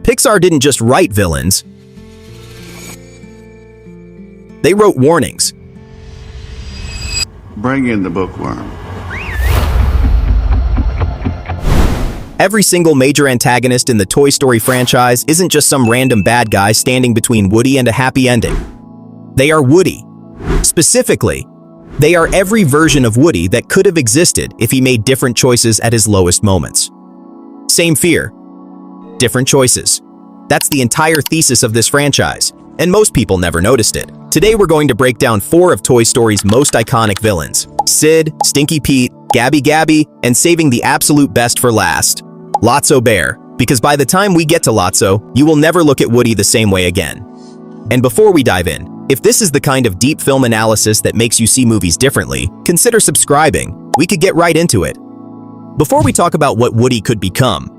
Pixar didn't just write villains, they wrote warnings. Bring in the bookworm. Every single major antagonist in the Toy Story franchise isn't just some random bad guy standing between Woody and a happy ending. They are Woody. Specifically, they are every version of Woody that could have existed if he made different choices at his lowest moments. Same fear, different choices. That's the entire thesis of this franchise, and most people never noticed it. Today we're going to break down 4 of Toy Story's most iconic villains: Sid, Stinky Pete, Gabby, and saving the absolute best for last, Lotso Bear, because by the time we get to Lotso, you will never look at Woody the same way again. And before we dive in, if this is the kind of deep film analysis that makes you see movies differently, consider subscribing. We could get right into it. Before we talk about what Woody could become,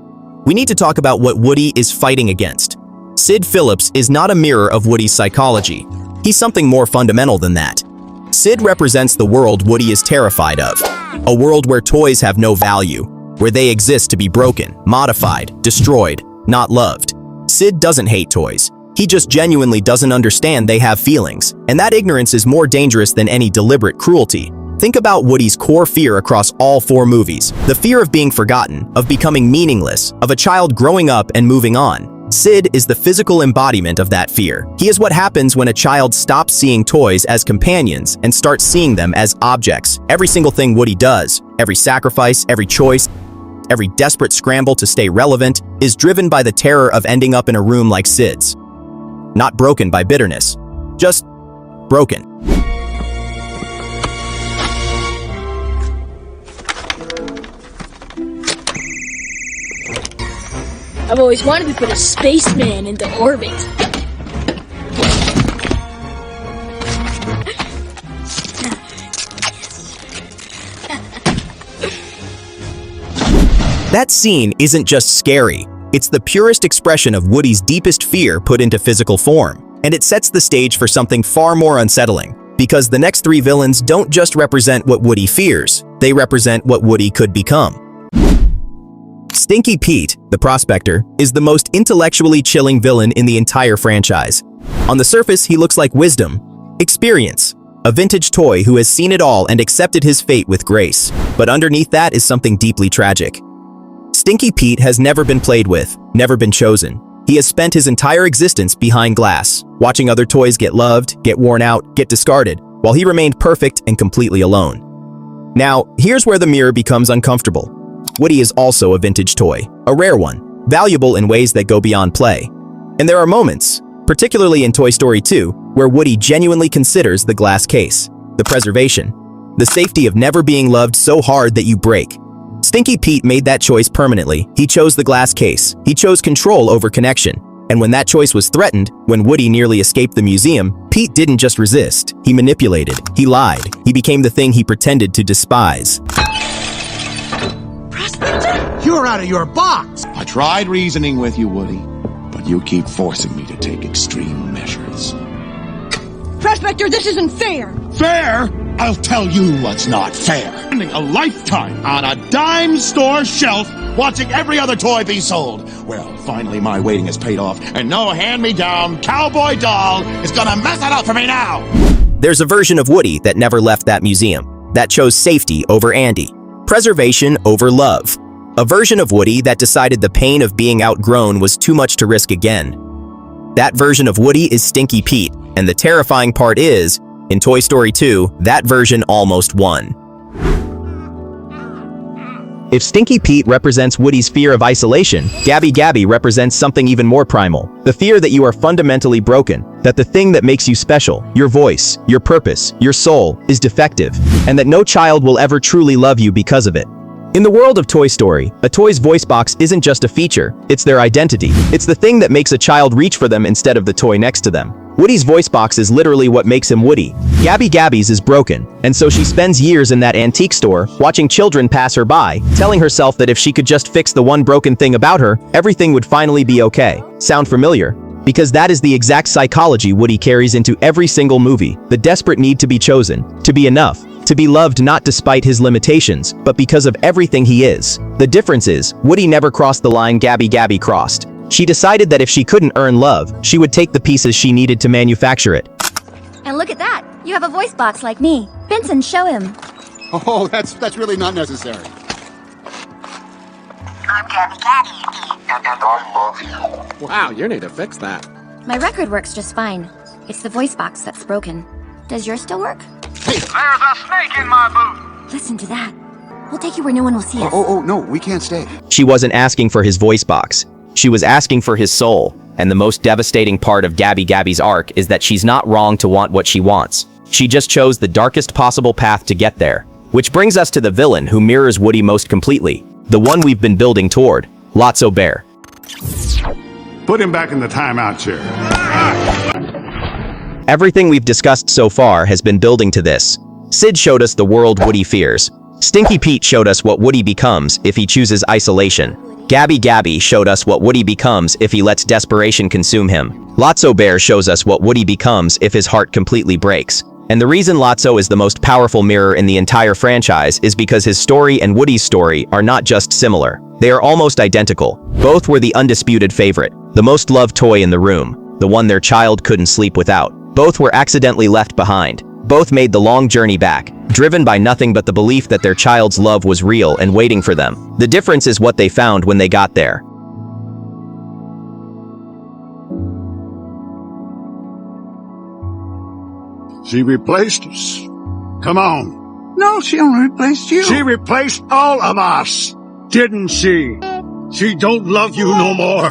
we need to talk about what Woody is fighting against. Sid Phillips is not a mirror of Woody's psychology. He's something more fundamental than that. Sid represents the world Woody is terrified of, a world where toys have no value, where they exist to be broken, modified, destroyed, not loved. Sid doesn't hate toys. He just genuinely doesn't understand they have feelings, and that ignorance is more dangerous than any deliberate cruelty. Think about Woody's core fear across all 4 movies. The fear of being forgotten, of becoming meaningless, of a child growing up and moving on. Sid is the physical embodiment of that fear. He is what happens when a child stops seeing toys as companions and starts seeing them as objects. Every single thing Woody does, every sacrifice, every choice, every desperate scramble to stay relevant, is driven by the terror of ending up in a room like Sid's. Not broken by bitterness, just broken. I've always wanted to put a spaceman into orbit. That scene isn't just scary. It's the purest expression of Woody's deepest fear put into physical form, and it sets the stage for something far more unsettling, because the next 3 villains don't just represent what Woody fears, they represent what Woody could become. Stinky Pete, the prospector, is the most intellectually chilling villain in the entire franchise. On the surface, he looks like wisdom, experience, a vintage toy who has seen it all and accepted his fate with grace. But underneath that is something deeply tragic. Stinky Pete has never been played with, never been chosen. He has spent his entire existence behind glass, watching other toys get loved, get worn out, get discarded, while he remained perfect and completely alone. Now, here's where the mirror becomes uncomfortable. Woody is also a vintage toy, a rare one, valuable in ways that go beyond play. And there are moments, particularly in Toy Story 2, where Woody genuinely considers the glass case, the preservation, the safety of never being loved so hard that you break. Stinky Pete made that choice permanently. He chose the glass case. He chose control over connection. And when that choice was threatened, when Woody nearly escaped the museum, Pete didn't just resist. He manipulated. He lied. He became the thing he pretended to despise. You're out of your box! I tried reasoning with you, Woody, but you keep forcing me to take extreme measures. Prospector, this isn't fair! Fair? I'll tell you what's not fair. Spending a lifetime on a dime store shelf watching every other toy be sold. Well, finally my waiting has paid off, and no hand-me-down cowboy doll is gonna mess it up for me now! There's a version of Woody that never left that museum, that chose safety over Andy, preservation over love. A version of Woody that decided the pain of being outgrown was too much to risk again. That version of Woody is Stinky Pete, and the terrifying part is, in Toy Story 2, that version almost won. If Stinky Pete represents Woody's fear of isolation, Gabby represents something even more primal. The fear that you are fundamentally broken, that the thing that makes you special, your voice, your purpose, your soul, is defective, and that no child will ever truly love you because of it. In the world of Toy Story, a toy's voice box isn't just a feature, it's their identity. It's the thing that makes a child reach for them instead of the toy next to them. Woody's voice box is literally what makes him Woody. Gabby's is broken, and so she spends years in that antique store, watching children pass her by, telling herself that if she could just fix the one broken thing about her, everything would finally be okay. Sound familiar? Because that is the exact psychology Woody carries into every single movie, the desperate need to be chosen, to be enough, to be loved not despite his limitations, but because of everything he is. The difference is, Woody never crossed the line Gabby crossed. She decided that if she couldn't earn love, she would take the pieces she needed to manufacture it. And look at that! You have a voice box like me. Vincent, show him. Oh, that's really not necessary. I'm Gabby, and I love you. Wow, you need to fix that. My record works just fine. It's the voice box that's broken. Does yours still work? There's a snake in my boot. Listen to that. We'll take you where no one will see us. Oh, no, we can't stay. She wasn't asking for his voice box. She was asking for his soul. And the most devastating part of Gabby's arc is that she's not wrong to want what she wants. She just chose the darkest possible path to get there. Which brings us to the villain who mirrors Woody most completely. The one we've been building toward, Lotso Bear. Put him back in the timeout chair. Everything we've discussed so far has been building to this. Sid showed us the world Woody fears. Stinky Pete showed us what Woody becomes if he chooses isolation. Gabby showed us what Woody becomes if he lets desperation consume him. Lotso Bear shows us what Woody becomes if his heart completely breaks. And the reason Lotso is the most powerful mirror in the entire franchise is because his story and Woody's story are not just similar. They are almost identical. Both were the undisputed favorite, the most loved toy in the room, the one their child couldn't sleep without. Both were accidentally left behind. Both made the long journey back, driven by nothing but the belief that their child's love was real and waiting for them. The difference is what they found when they got there. She replaced us. Come on. No, she only replaced you. She replaced all of us, didn't she? She don't love you no more.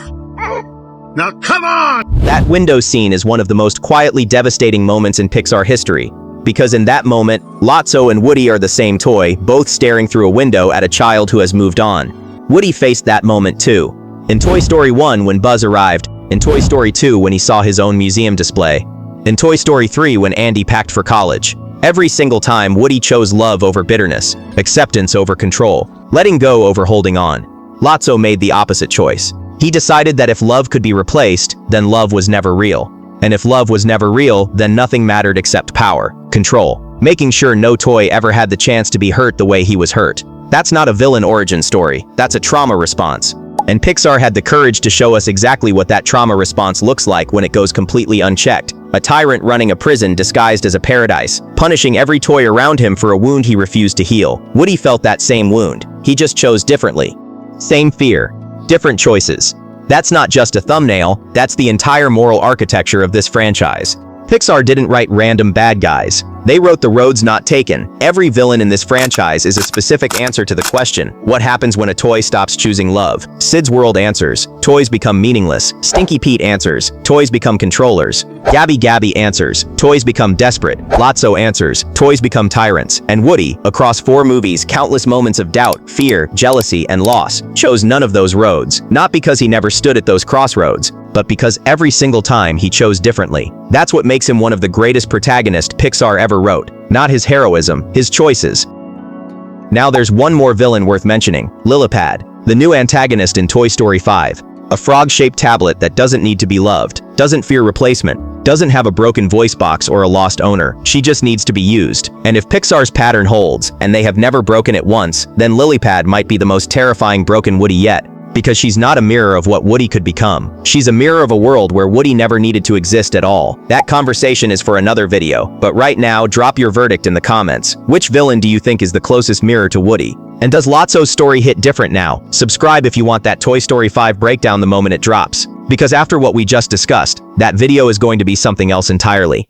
Now come on! That window scene is one of the most quietly devastating moments in Pixar history, because in that moment, Lotso and Woody are the same toy, both staring through a window at a child who has moved on. Woody faced that moment too. In Toy Story 1 when Buzz arrived, in Toy Story 2 when he saw his own museum display, in Toy Story 3 when Andy packed for college. Every single time Woody chose love over bitterness, acceptance over control, letting go over holding on. Lotso made the opposite choice. He decided that if love could be replaced, then love was never real. And if love was never real, then nothing mattered except power, control, making sure no toy ever had the chance to be hurt the way he was hurt. That's not a villain origin story, that's a trauma response. And Pixar had the courage to show us exactly what that trauma response looks like when it goes completely unchecked. A tyrant running a prison disguised as a paradise, punishing every toy around him for a wound he refused to heal. Woody felt that same wound. He just chose differently. Same fear, different choices. That's not just a thumbnail, that's the entire moral architecture of this franchise. Pixar didn't write random bad guys. They wrote the roads not taken. Every villain in this franchise is a specific answer to the question, what happens when a toy stops choosing love? Sid's world answers, toys become meaningless. Stinky Pete answers, toys become controllers. Gabby answers, toys become desperate. Lotso answers, toys become tyrants. And Woody, across 4 movies, countless moments of doubt, fear, jealousy, and loss, chose none of those roads. Not because he never stood at those crossroads, but because every single time he chose differently. That's what makes him one of the greatest protagonists Pixar ever wrote. Not his heroism, his choices. Now there's one more villain worth mentioning, Lillipad, the new antagonist in Toy Story 5. A frog-shaped tablet that doesn't need to be loved, doesn't fear replacement, doesn't have a broken voice box or a lost owner. She just needs to be used. And if Pixar's pattern holds, and they have never broken it once, then Lillipad might be the most terrifying broken Woody yet. Because she's not a mirror of what Woody could become. She's a mirror of a world where Woody never needed to exist at all. That conversation is for another video, but right now, drop your verdict in the comments. Which villain do you think is the closest mirror to Woody? And does Lotso's story hit different now? Subscribe if you want that Toy Story 5 breakdown the moment it drops. Because after what we just discussed, that video is going to be something else entirely.